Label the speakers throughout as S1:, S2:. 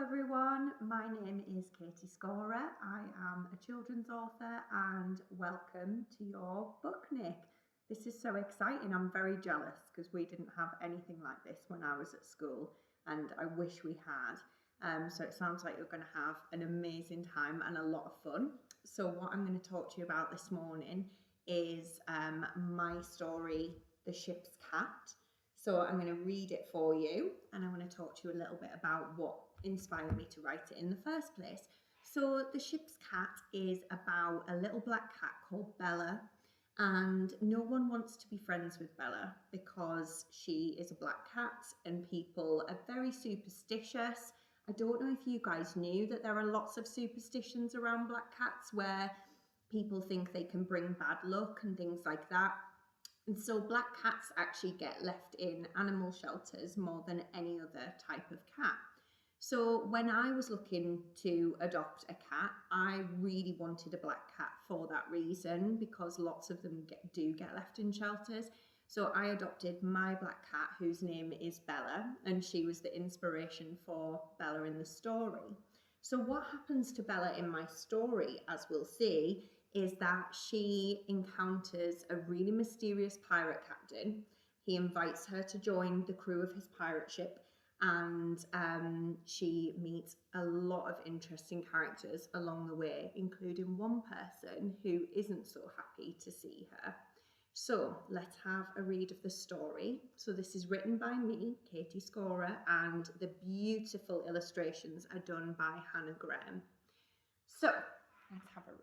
S1: everyone, my name is Katy Scorah. I am a children's author and welcome to your Book-nic. This is so exciting. I'm very jealous because we didn't have anything like this when I was at school and I wish we had. So it sounds like you're going to have an amazing time and a lot of fun. So what I'm going to talk to you about this morning is my story, The Ship's Cat. So I'm going to read it for you and I want to talk to you a little bit about what inspired me to write it in the first place. So The Ship's Cat is about a little black cat called Bella, and no one wants to be friends with Bella because she is a black cat and people are very superstitious. I don't know if you guys knew that there are lots of superstitions around black cats where people think they can bring bad luck and things like that. And so black cats actually get left in animal shelters more than any other type of cat. So when I was looking to adopt a cat, I really wanted a black cat for that reason, because lots of them do get left in shelters. So I adopted my black cat, whose name is Bella, and she was the inspiration for Bella in the story. So what happens to Bella in my story, as we'll see, is that she encounters a really mysterious pirate captain. He invites her to join the crew of his pirate ship, and she meets a lot of interesting characters along the way, including one person who isn't so happy to see her. So let's have a read of the story. So this is written by me, Katy Scorah, and the beautiful illustrations are done by Hannah Graham. So let's have a read.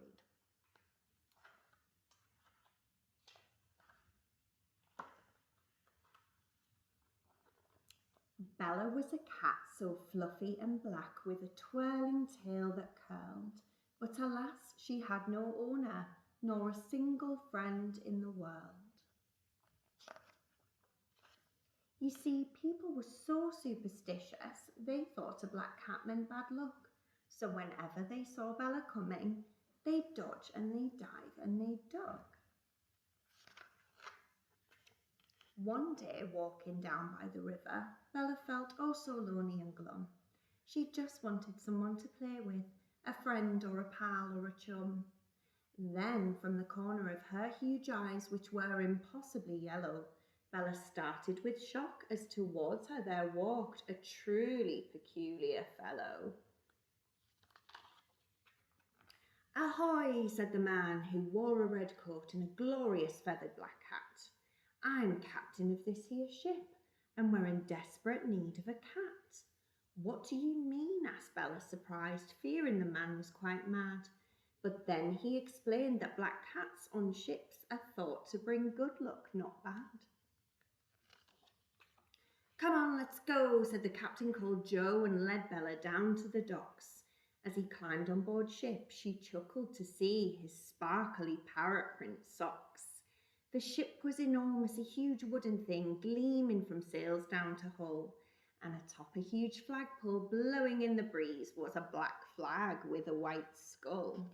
S1: Bella was a cat so fluffy and black, with a twirling tail that curled. But alas, she had no owner, nor a single friend in the world. You see, people were so superstitious, they thought a black cat meant bad luck. So whenever they saw Bella coming, they'd dodge and they'd dive and they'd duck. One day, walking down by the river, Bella felt oh so lonely and glum. She just wanted someone to play with, a friend or a pal or a chum. Then, from the corner of her huge eyes, which were impossibly yellow, Bella started with shock as towards her there walked a truly peculiar fellow. "Ahoy," said the man, who wore a red coat and a glorious feathered black hat. "I'm captain of this here ship, and we're in desperate need of a cat." "What do you mean?" asked Bella, surprised, fearing the man was quite mad. But then he explained that black cats on ships are thought to bring good luck, not bad. "Come on, let's go," said the captain, called Joe, and led Bella down to the docks. As he climbed on board ship, she chuckled to see his sparkly parrot print socks. The ship was enormous, a huge wooden thing gleaming from sails down to hull, and atop a huge flagpole blowing in the breeze was a black flag with a white skull.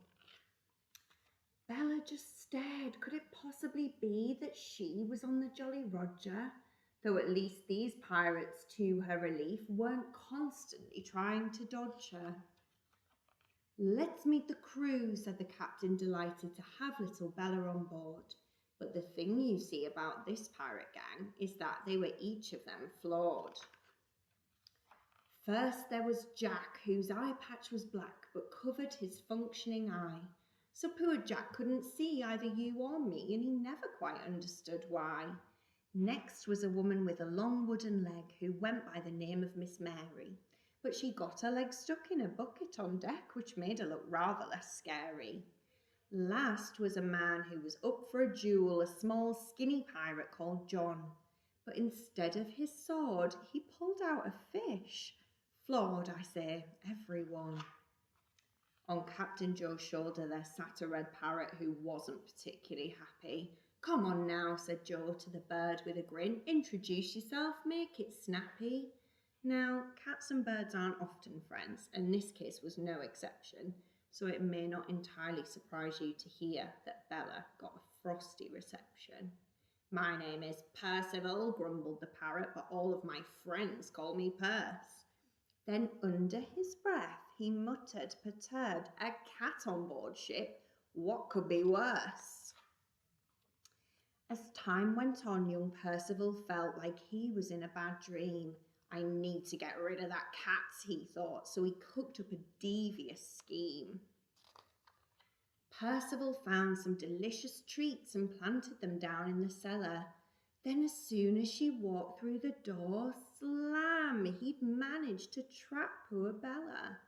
S1: Bella just stared. Could it possibly be that she was on the Jolly Roger? Though at least these pirates, to her relief, weren't constantly trying to dodge her. "Let's meet the crew," said the captain, delighted to have little Bella on board. But the thing you see about this pirate gang is that they were each of them flawed. First there was Jack, whose eye patch was black but covered his functioning eye. So poor Jack couldn't see either you or me, and he never quite understood why. Next was a woman with a long wooden leg who went by the name of Miss Mary, but she got her leg stuck in a bucket on deck, which made her look rather less scary. Last was a man who was up for a duel, a small skinny pirate called John. But instead of his sword, he pulled out a fish. Flawed, I say, everyone. On Captain Joe's shoulder there sat a red parrot who wasn't particularly happy. "Come on now," said Joe to the bird with a grin. "Introduce yourself, make it snappy." Now, cats and birds aren't often friends, and this case was no exception. So it may not entirely surprise you to hear that Bella got a frosty reception. "My name is Percival," grumbled the parrot, "but all of my friends call me Perce." Then under his breath he muttered, perturbed, "A cat on board ship? What could be worse?" As time went on, young Percival felt like he was in a bad dream. "I need to get rid of that cat," he thought, so he cooked up a devious scheme. Percival found some delicious treats and planted them down in the cellar. Then as soon as she walked through the door, slam, he'd managed to trap poor Bella.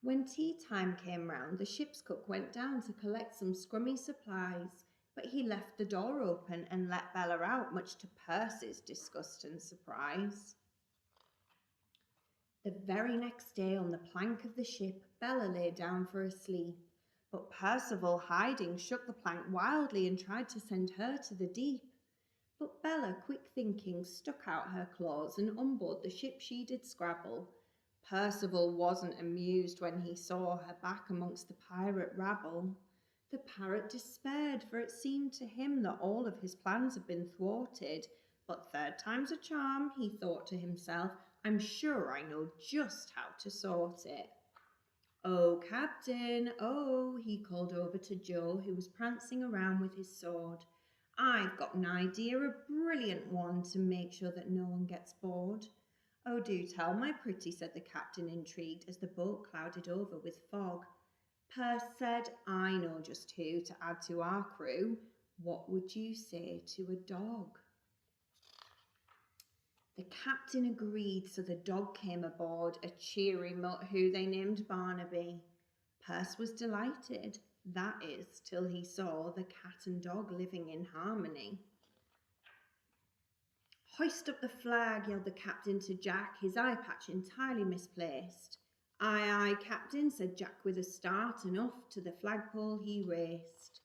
S1: When tea time came round, the ship's cook went down to collect some scrummy supplies, but he left the door open and let Bella out, much to Percy's disgust and surprise. The very next day on the plank of the ship, Bella lay down for a sleep, but Percival, hiding, shook the plank wildly and tried to send her to the deep. But Bella, quick thinking, stuck out her claws, and on board the ship she did scrabble. Percival wasn't amused when he saw her back amongst the pirate rabble. The parrot despaired, for it seemed to him that all of his plans had been thwarted. But third time's a charm, he thought to himself. I'm sure I know just how to sort it. "Oh, Captain, oh," he called over to Joe, who was prancing around with his sword. "I've got an idea, a brilliant one, to make sure that no one gets bored." "Oh, do tell, my pretty," said the captain, intrigued, as the boat clouded over with fog. Perce said, "I know just who to add to our crew. What would you say to a dog?" The captain agreed, so the dog came aboard, a cheery mutt who they named Barnaby. Perce was delighted, that is, till he saw the cat and dog living in harmony. "Hoist up the flag," yelled the captain to Jack, his eye patch entirely misplaced. "Aye, aye, Captain," said Jack with a start, and off to the flagpole he raced.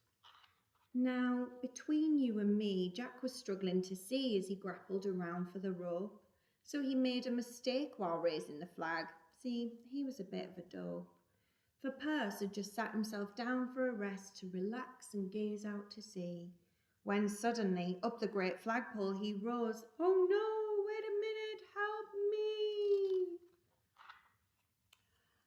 S1: Now, between you and me, Jack was struggling to see as he grappled around for the rope, so he made a mistake while raising the flag. See, he was a bit of a dope. For Perce had just sat himself down for a rest to relax and gaze out to sea, when suddenly, up the great flagpole he rose. "Oh no, wait a minute, help me!"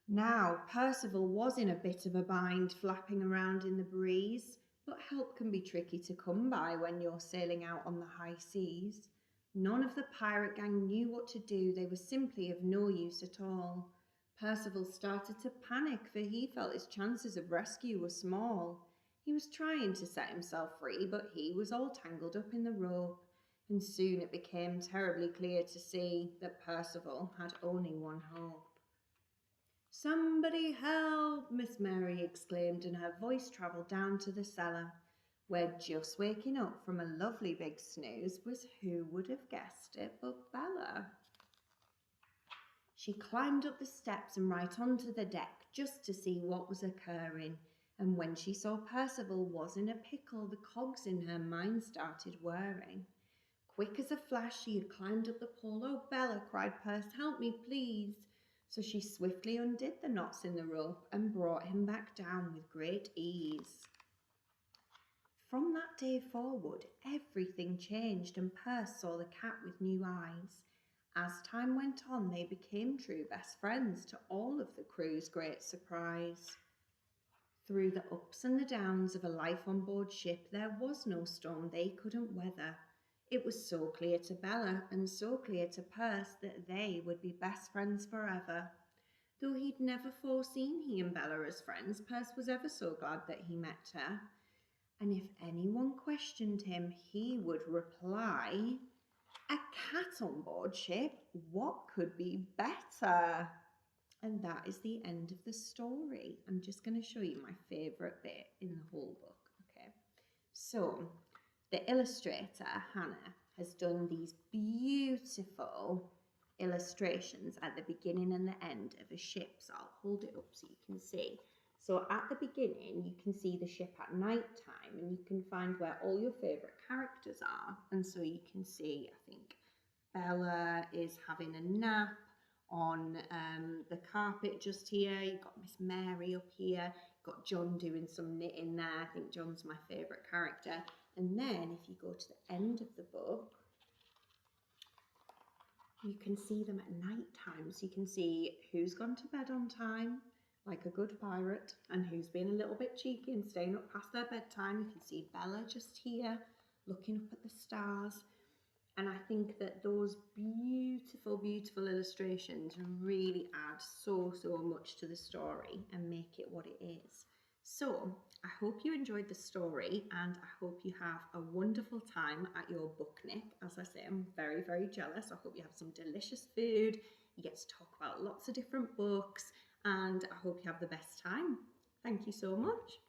S1: Now, Percival was in a bit of a bind, flapping around in the breeze. But help can be tricky to come by when you're sailing out on the high seas. None of the pirate gang knew what to do. They were simply of no use at all. Percival started to panic, for he felt his chances of rescue were small. He was trying to set himself free, but he was all tangled up in the rope, and soon it became terribly clear to see that Percival had only one hope. "Somebody help!" Miss Mary exclaimed, and her voice travelled down to the cellar, where, just waking up from a lovely big snooze, was, who would have guessed it but Bella. She climbed up the steps and right onto the deck just to see what was occurring, and when she saw Percival was in a pickle, the cogs in her mind started whirring. Quick as a flash she had climbed up the pole. "Oh, Bella," cried Perce, "help me, please." So she swiftly undid the knots in the rope and brought him back down with great ease. From that day forward, everything changed, and Perce saw the cat with new eyes. As time went on, they became true best friends, to all of the crew's great surprise. Through the ups and the downs of a life on board ship, there was no storm they couldn't weather. It was so clear to Bella and so clear to Perce that they would be best friends forever. Though he'd never foreseen he and Bella as friends, Perce was ever so glad that he met her. And if anyone questioned him, he would reply, "A cat on board ship? What could be better?" And that is the end of the story. I'm just going to show you my favourite bit in the whole book. Okay, so the illustrator, Hannah, has done these beautiful illustrations at the beginning and the end of a ship. So I'll hold it up so you can see. So at the beginning, you can see the ship at night time, and you can find where all your favourite characters are. And so you can see, I think, Bella is having a nap on the carpet just here. You've got Miss Mary up here. You've got John doing some knitting there. I think John's my favourite character. And then if you go to the end of the book, You can see them at night time, so you can see who's gone to bed on time, like a good pirate, and who's been a little bit cheeky and staying up past their bedtime. You can see Bella just here, looking up at the stars. And I think that those beautiful, beautiful illustrations really add so much to the story and make it what it is. So I hope you enjoyed the story, and I hope you have a wonderful time at your Book-nic. As I say, I'm very, very jealous. I hope you have some delicious food. You get to talk about lots of different books, and I hope you have the best time. Thank you so much.